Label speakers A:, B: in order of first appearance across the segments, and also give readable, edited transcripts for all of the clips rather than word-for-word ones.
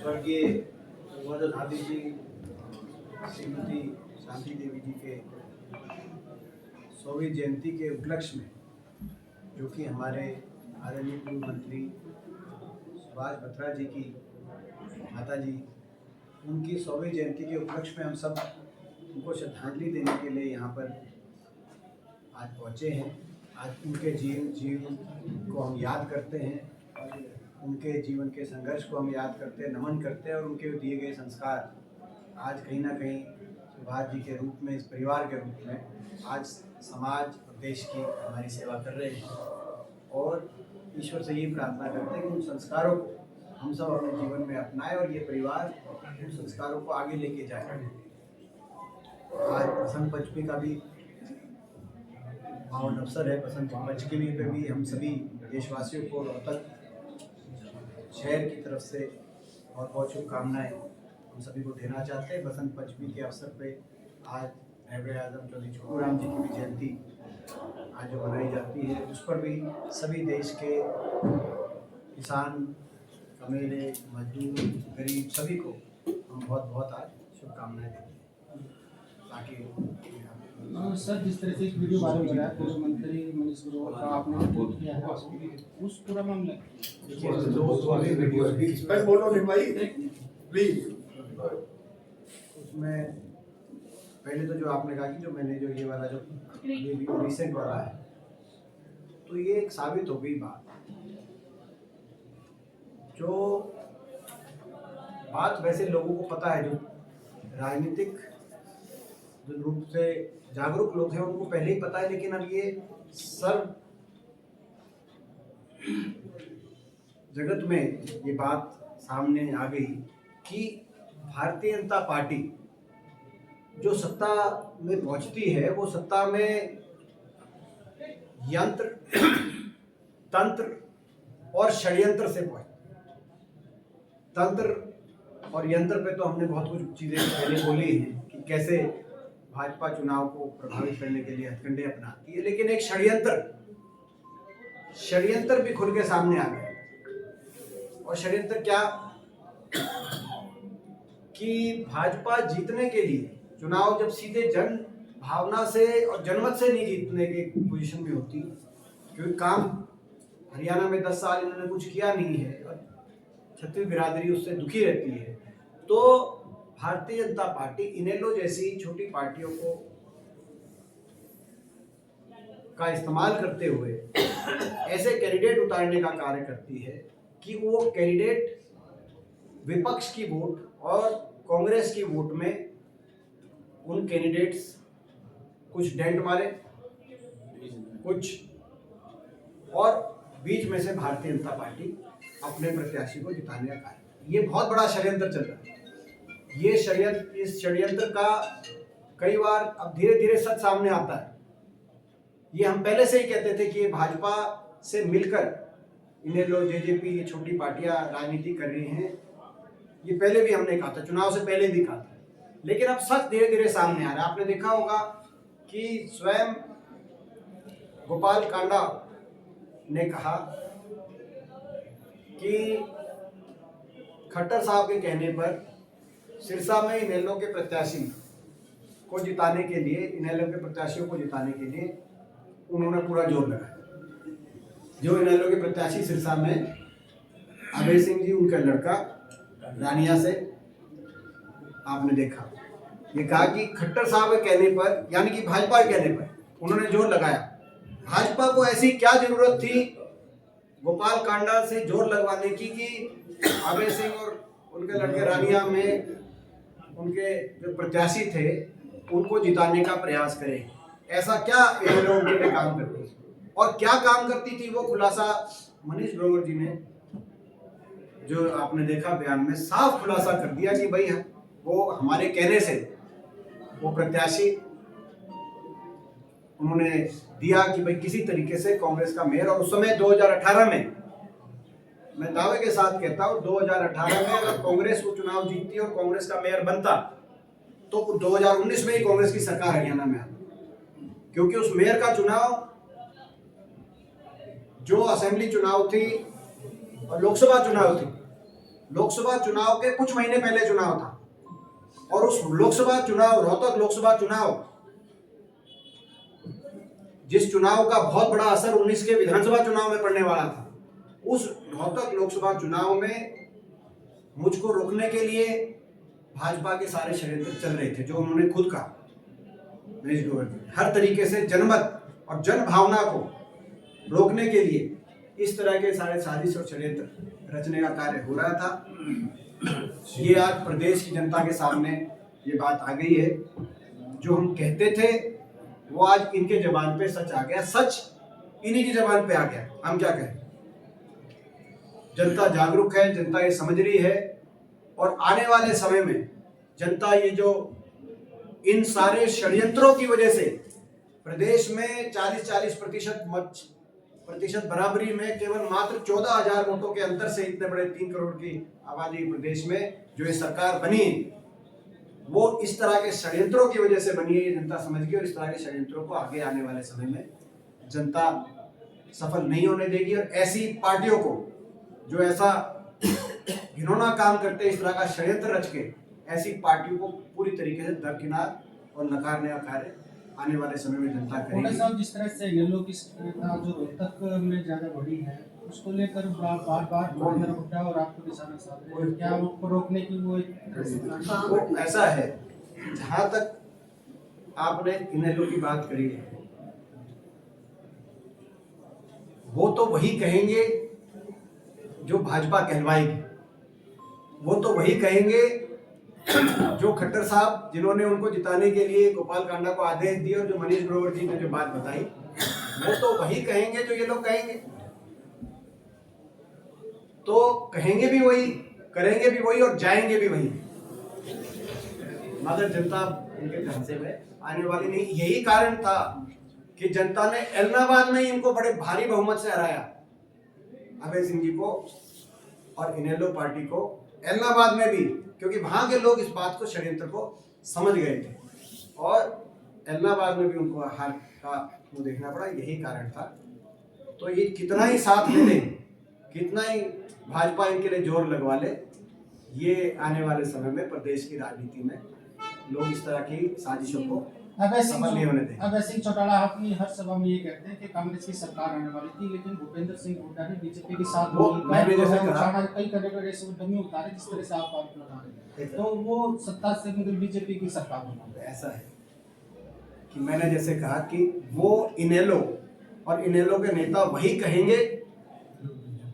A: स्वर्गीय गोवर्धन हादी जी, श्रीमती शांति देवी जी के 100वीं जयंती के उपलक्ष्य में, जो कि हमारे आदरणीय पूर्व मंत्री सुभाष बत्रा जी की माता जी, उनकी 100वीं जयंती के उपलक्ष्य में हम सब उनको श्रद्धांजलि देने के लिए यहाँ पर आज पहुँचे हैं। आज उनके जीवन को हम याद करते हैं, उनके जीवन के संघर्ष को हम याद करते हैं, नमन करते हैं और उनके दिए गए संस्कार आज कहीं ना कहीं सुभाष जी के रूप में, इस परिवार के रूप में आज समाज और देश की हमारी सेवा कर रहे हैं। और ईश्वर से यही प्रार्थना करते हैं कि उन संस्कारों को हम सब अपने जीवन में अपनाएं और ये परिवार उन संस्कारों को आगे लेके जाए। आज बसंत पंचमी का भी पावन अवसर है। बसंत पंचमी पे भी हम सभी देशवासियों को रोहतक शहर की तरफ से बहुत बहुत शुभकामनाएं हम सभी को देना चाहते हैं। बसंत पंचमी के अवसर पे आज रहबर आज़म चौधरी छोटू राम जी की भी जयंती आज जो मनाई जाती है, उस पर भी सभी देश के किसान, कमेले, मजदूर, गरीब सभी को हम बहुत बहुत आज शुभकामनाएं देते हैं। ताकि
B: सर, जिस तरह से एक वीडियो वायरल हो रहा है पूर्व मंत्री मनीष ग्रोवर का, आपने रिपोर्ट किया है उस पूरा मामला,
A: उसमें पहले तो जो आपने कहा कि जो मैंने जो ये वाला जो रिसेंट वाला है, तो ये एक साबित हो गई बात, जो बात वैसे लोगों को पता है, जो राजनीतिक जो रूप से जागरूक लोग हैं उनको पहले ही पता है, लेकिन अब ये सर्व जगत में ये बात सामने आ गई कि भारतीय जनता पार्टी जो सत्ता में पहुंचती है, वो सत्ता में यंत्र, तंत्र और षड्यंत्र से पहुंचती है। तंत्र और यंत्र पे तो हमने बहुत कुछ चीजें पहले बोली हैं कि कैसे भाजपा चुनाव को प्रभावित करने के लिए हथकंडे अपनाती है, लेकिन एक षड्यंत्र भी खुल के सामने आ गया। और षड्यंत्र क्या कि भाजपा जीतने के लिए चुनाव जब सीधे जन भावना से और जनमत से नहीं जीतने के पोजीशन में होती, क्योंकि काम हरियाणा में 10 साल इन्होंने कुछ किया नहीं है और छत्तीस बिरादरी उससे दुखी रहती है, तो भारतीय जनता पार्टी इनेलो जैसी छोटी पार्टियों को का इस्तेमाल करते हुए ऐसे कैंडिडेट उतारने का कार्य करती है कि वो कैंडिडेट विपक्ष की वोट और कांग्रेस की वोट में उन कैंडिडेट्स कुछ डेंट मारे, कुछ और बीच में से भारतीय जनता पार्टी अपने प्रत्याशी को जिताने का कार्य। ये बहुत बड़ा षड्यंत्र चल रहा है। ये षड्यंत्र, इस षड्यंत्र का कई बार अब धीरे धीरे सच सामने आता है। ये हम पहले से ही कहते थे कि ये भाजपा से मिलकर इनेलो, जेजेपी, ये छोटी पार्टियां राजनीति कर रही हैं। ये पहले भी हमने कहा था, चुनाव से पहले भी कहा था, लेकिन अब सच धीरे धीरे सामने आ रहा है। आपने देखा होगा कि स्वयं गोपाल कांडा ने कहा कि खट्टर साहब के कहने पर सिरसा में इनेलो के प्रत्याशी को जिताने के लिए, इनेलो के प्रत्याशियों को जिताने के लिए उन्होंने पूरा जोर लगाया। जो इनेलो के प्रत्याशी सिरसा में अभय सिंह जी, उनका लड़का रानिया से आपने देखा, ये कहा कि खट्टर साहब के कहने पर, यानी कि भाजपा के कहने पर उन्होंने जोर लगाया। भाजपा को ऐसी क्या जरूरत थी गोपाल कांडा से जोर लगवाने की कि अभय सिंह और उनके लड़के रानिया में उनके जो प्रत्याशी थे उनको जिताने का प्रयास करें। ऐसा क्या इनेलो उनके लिए काम करती थी और क्या काम करती थी, वो खुलासा मनीष ग्रोवर जी ने, जो आपने देखा बयान में, साफ खुलासा कर दिया कि भाई वो हमारे कहने से वो प्रत्याशी उन्होंने दिया कि भाई किसी तरीके से कांग्रेस का मेयर, और उस समय 2018 में मैं दावे के साथ कहता हूं 2018 में अगर कांग्रेस वो चुनाव जीतती और कांग्रेस का मेयर बनता तो 2019 में ही कांग्रेस की सरकार हरियाणा में आती, क्योंकि उस मेयर का चुनाव जो असेंबली चुनाव थी और लोकसभा चुनाव थी लोकसभा चुनाव के कुछ महीने पहले चुनाव था, और उस लोकसभा चुनाव, रोहतक लोकसभा चुनाव, जिस चुनाव का बहुत बड़ा असर 19 के विधानसभा चुनाव में पड़ने वाला था, उस रोहतक लोकसभा चुनाव में मुझको रोकने के लिए भाजपा के सारे षड्यंत्र चल रहे थे, जो उन्होंने खुद कहा। मनीष ग्रोवर जी हर तरीके से जनमत और जन भावना को रोकने के लिए इस तरह के सारे साजिश और षड्यंत्र रचने का कार्य हो रहा था। ये आज प्रदेश की जनता के सामने ये बात आ गई है। जो हम कहते थे वो आज इनके जबान पे सच आ गया, सच इन्हीं की जबान पे आ गया। हम क्या कहें, जनता जागरूक है, जनता ये समझ रही है, और आने वाले समय में जनता ये जो इन सारे षड्यंत्रों की वजह से प्रदेश में 40-40% प्रतिशत बराबरी में केवल मात्र 14,000 वोटों के अंतर से इतने बड़े 3 करोड़ की आबादी प्रदेश में जो ये सरकार बनी, वो इस तरह के षड्यंत्रों की वजह से बनी है। ये जनता समझ गई, और इस तरह के षड्यंत्रों को आगे आने वाले समय में जनता सफल नहीं होने देगी। और ऐसी पार्टियों को जो ऐसा घिनौना काम करते, इस तरह का षड्यंत्र रच के, ऐसी पार्टियों को पूरी तरीके से दरकिनार और नकारने का कार्य आने वाले समय में जनता करेगी।
B: साहब, जिस तरह से येलो की सक्रियता जो रोहतक में ज्यादा बढ़ी है, उसको लेकर बार महेंद्र हुड्डा और आपको निशाना साध रहे हैं, क्या उसको रोकने की वो
A: ऐसा है, जहां तक आपने इनेलो की बात करी है, वो तो वही कहेंगे जो भाजपा कहलवाएगी, वो तो वही कहेंगे जो खट्टर साहब जिन्होंने उनको जिताने के लिए गोपाल कांडा को आदेश दिए, और जो मनीष ग्रोवर जी ने जो बात बताई, वो तो वही कहेंगे जो ये लोग कहेंगे। तो कहेंगे भी वही, करेंगे भी वही, और जाएंगे भी वही, मगर जनता इनके ढांचे में आने वाली नहीं। यही कारण था कि जनता ने एलनाबाद में इनको बड़े भारी बहुमत से हराया, अभय सिंह जी को और इनेलो पार्टी को एलनाबाद में भी, क्योंकि वहां के लोग इस बात को, षड्यंत्र को समझ गए थे, और एलनाबाद में भी उनको हार का मुंह देखना पड़ा। यही कारण था। तो ये कितना ही साथ ले ले, कितना ही भाजपा इनके लिए जोर लगवा ले, ये आने वाले समय में प्रदेश की राजनीति में लोग इस तरह की साजिशों को सफल नहीं होने देंगे।
B: अभय सिंह चौटाला अपनी हर सभा में ये कहते हैं कि कांग्रेस की सरकार आने वाली थी, लेकिन भूपेंद्र सिंह हुड्डा ने बीजेपी के साथ
A: मैंने जैसे कहा,
B: कई कैटेगरी से डमी उतारे, जिस तरह से आप आरोप लगा रहे हैं, तो वो सत्ता से मतलब बीजेपी की सरकार होना।
A: ऐसा है कि मैंने जैसे कहा कि वो इनेलो और इनेलो के नेता वही कहेंगे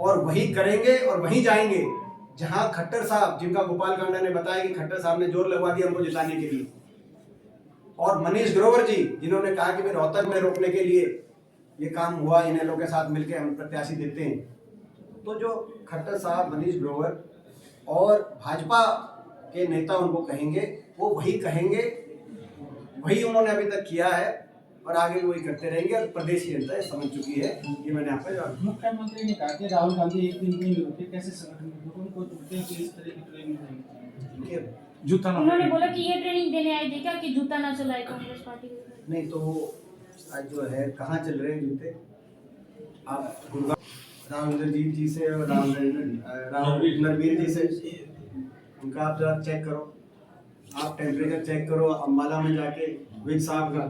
A: और वही करेंगे और वही जाएंगे जहां खट्टर साहब, जिनका गोपाल कांडा ने बताया कि खट्टर साहब ने जोर लगवा दिया हमको जिताने के लिए, और मनीष ग्रोवर जी जिन्होंने कहा कि मैं रोहतक में रोकने के लिए ये काम हुआ, इनेलो के साथ मिलकर हम प्रत्याशी देते हैं। तो जो खट्टर साहब, मनीष ग्रोवर और भाजपा के नेता उनको कहेंगे, वो वही कहेंगे, वही उन्होंने अभी तक किया है, और आगे वही करते रहेंगे। और प्रदेश की जनता समझ चुकी है। ये मैंने आपको जवाब।
B: मुख्यमंत्री ने कहा कि राहुल गांधी एक दिन नहीं होते, कैसे संगठन उनको जुटते हैं कि इस तरह की ट्रेनिंग देंगे?
C: जूता उन्होंने बोला कि ये ट्रेनिंग देने आए थे क्या, कि जूता ना चलाए कांग्रेस पार्टी को?
A: नहीं, तो आज जो है कहाँ चल रहे हैं जूते? आप रामवीर जी से और नरवीर जी से उनका आप जरा चेक करो, आप टेम्परेचर चेक करो, अम्बाला में जाके विद साहब का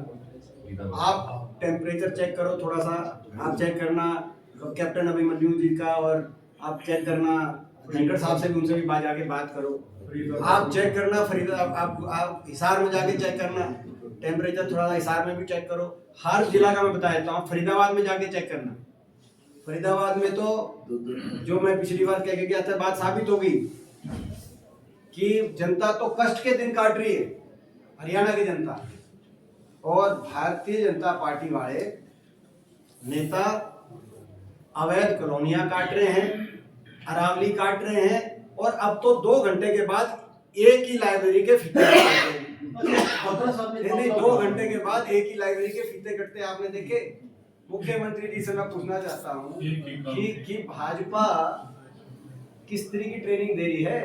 A: आप टेम्परेचर चेक करो, थोड़ा सा आप चेक करना कैप्टन अभिमन्यु जी का, और आप चेक करना वेंकट साहब से भी, उनसे भी जाके बात करो, आप चेक करना फरीदाबाद, आप हिसार में जाके चेक करना टेम्परेचर, थोड़ा सा हिसार में भी चेक करो। हर जिला का मैं बता देता हूँ, फरीदाबाद में जाके चेक करना। फरीदाबाद में तो जो मैं पिछली बार कह के गया था, बात साबित हो गई कि जनता तो कष्ट के दिन काट रही है, हरियाणा की जनता, और भारतीय जनता पार्टी वाले नेता अवैध कॉलोनियां काट रहे हैं, अरावली काट रहे हैं, और अब तो 2 घंटे के बाद एक ही लाइब्रेरी के फीते काट रहे हैं। 2 घंटे के बाद एक ही लाइब्रेरी के फीते कटते आपने देखे? मुख्यमंत्री जी से मैं पूछना चाहता हूँ कि भाजपा किस तरह की ट्रेनिंग दे रही है?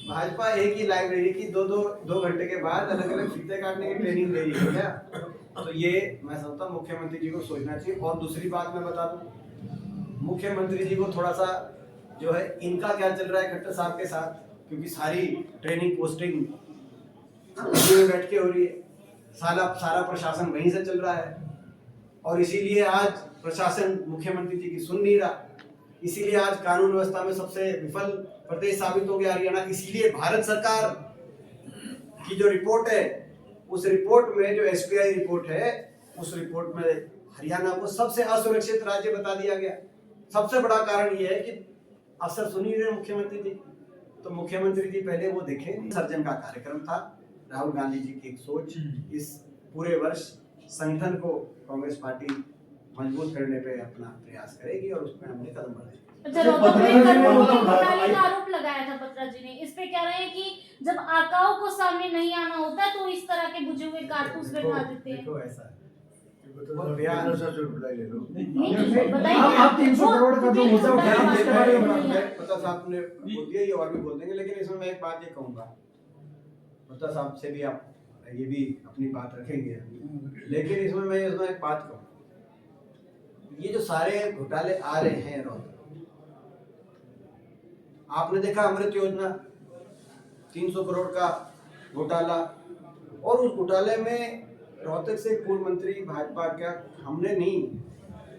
A: भाजपा एक ही लाइब्रेरी की 2 घंटे के बाद अलग अलग फीते काटने की ट्रेनिंग दे रही है क्या? तो ये मैं समझता हूँ मुख्यमंत्री जी को सोचना चाहिए। और दूसरी बात मैं बता दूं, मुख्यमंत्री जी को थोड़ा सा जो है इनका क्या चल रहा है खट्टर साहब के साथ, क्योंकि सारी ट्रेनिंग पोस्टिंग दिल्ली में बैठ के हो रही है, सारा प्रशासन वहीं से चल रहा है, और इसीलिए आज प्रशासन मुख्यमंत्री जी की सुन नहीं रहा, इसीलिए आज कानून व्यवस्था में सबसे विफल प्रदेश साबित हो गया हरियाणा। इसीलिए भारत सरकार की जो रिपोर्ट है, उस रिपोर्ट में जो एसपीआई रिपोर्ट है, उस रिपोर्ट में हरियाणा को सबसे असुरक्षित राज्य बता दिया गया। सबसे बड़ा कारण यह है कि अफसर सुन ही रहे मुख्यमंत्री जी। तो मुख्यमंत्री जी पहले वो देखें, सर्जन का कार्यक्रम था, राहुल गांधी जी की एक सोच, इस पूरे वर्ष संगठन को कांग्रेस पार्टी मजबूत करने पे अपना प्रयास करेगी और उसमें हमने कदम बढ़ाएंगे।
C: अच्छा, रोहतक में करोड़ों घोटाले का आरोप लगाया था पत्रा जी ने, इस पे कह रहे हैं कि जब आकाओं को सामने नहीं आना होता तो इस तरह के बुझे हुए कारतूस बैठा देते हैं।
A: देखो ऐसा है,
B: आप 300 करोड़ का जो मुद्दा उठाया उसके बारे में
A: पता साहब ने बोल दिया, ये और भी बोल देंगे, लेकिन इसमें मैं एक बात ये कहूंगा, पता साहब से भी आप ये भी अपनी बात रखेंगे, लेकिन इसमें एक बात कहूँ, ये जो सारे घोटाले आ रहे हैं रोहतक, आपने देखा अमृत योजना 300 करोड़ का घोटाला, और उस घोटाले में रोहतक से पूर्व मंत्री भाजपा का, हमने नहीं,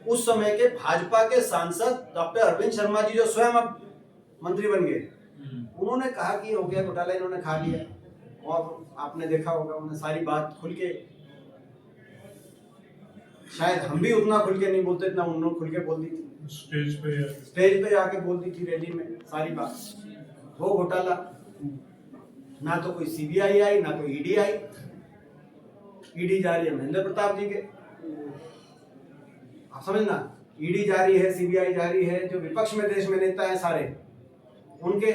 A: उस समय के भाजपा के सांसद डॉक्टर अरविंद शर्मा जी जो स्वयं अब मंत्री बन गए, उन्होंने कहा कि हो गया घोटाला, इन्होंने खा लिया, और आपने देखा होगा उन्होंने सारी बात खुल के, शायद हम भी उतना खुल के नहीं बोलते जितना उन्होंने खुल के बोल दी थी, स्टेज पे आके बोल दी थी रैली में सारी बात। वो घोटाला, ना तो कोई सीबीआई आई, ना कोई ईडी आई। ईडी जा रही है महेंद्र प्रताप जी के, आप समझना, ईडी जा रही है, सीबीआई जा रही है, जो विपक्ष में देश में नेता है सारे उनके।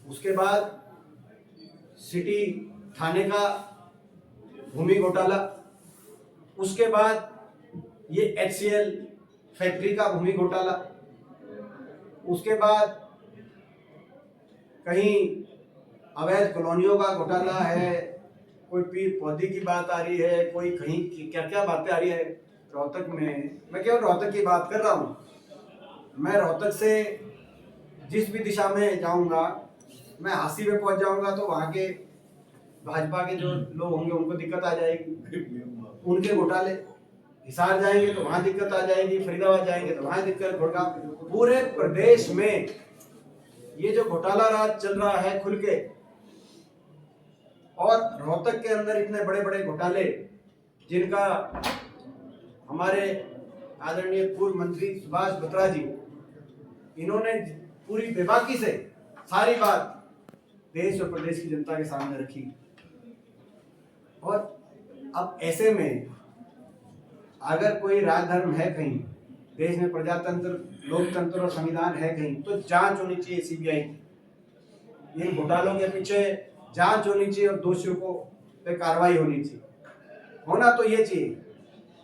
A: उसके बाद सिटी थाने का भूमि घोटाला, उसके बाद ये HCL फैक्ट्री का भूमि घोटाला, उसके बाद कहीं अवैध कॉलोनियों का घोटाला है, कोई पीर पौधे की बात आ रही है, कोई कहीं क्या क्या बातें आ रही है रोहतक में। मैं केवल रोहतक की बात कर रहा हूँ, मैं रोहतक से जिस भी दिशा में जाऊंगा, मैं हांसी में पहुंच जाऊंगा तो वहाँ के भाजपा के जो लोग होंगे उनको दिक्कत आ जाएगी, उनके घोटाले। हिसार जाएंगे तो वहाँ दिक्कत आ जाएगी, फरीदाबाद जाएंगे तो वहाँ दिक्कत होगा। पूरे प्रदेश में ये जो घोटाला राज चल रहा है खुल के, और रोहतक के अंदर इतने बड़े बड़े घोटाले जिनका हमारे आदरणीय पूर्व मंत्री सुभाष बत्रा जी, इन्होंने पूरी बेबाकी से सारी बात देश और प्रदेश की जनता के सामने रखी। और अब ऐसे में अगर कोई राजधर्म है कहीं देश में, प्रजातंत्र, लोकतंत्र और संविधान है कहीं, तो जांच होनी चाहिए सीबीआई की। इन घोटालों के पीछे जांच होनी चाहिए और दोषियों को पे कार्रवाई होनी चाहिए। होना तो ये चाहिए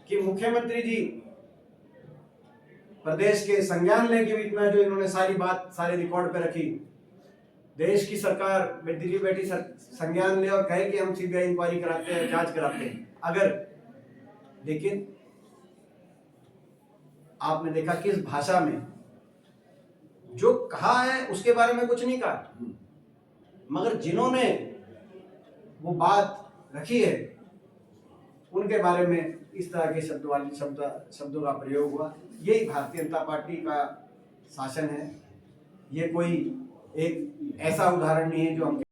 A: कि मुख्यमंत्री जी प्रदेश के संज्ञान लें कि बीच में जो इन्होंने सारी बात सारे रिकॉर्ड पे रखी, देश की सरकार में दिल्ली बैठी संज्ञान ले और कहे कि हम सीबीआई इंक्वायरी कराते हैं, जांच कराते हैं। अगर, लेकिन आपने देखा किस भाषा में, जो कहा है उसके बारे में कुछ नहीं कहा, मगर जिन्होंने वो बात रखी है उनके बारे में इस तरह के शब्दों का प्रयोग हुआ। यही भारतीय जनता पार्टी का शासन है। ये कोई एक ऐसा उदाहरण नहीं है जो हम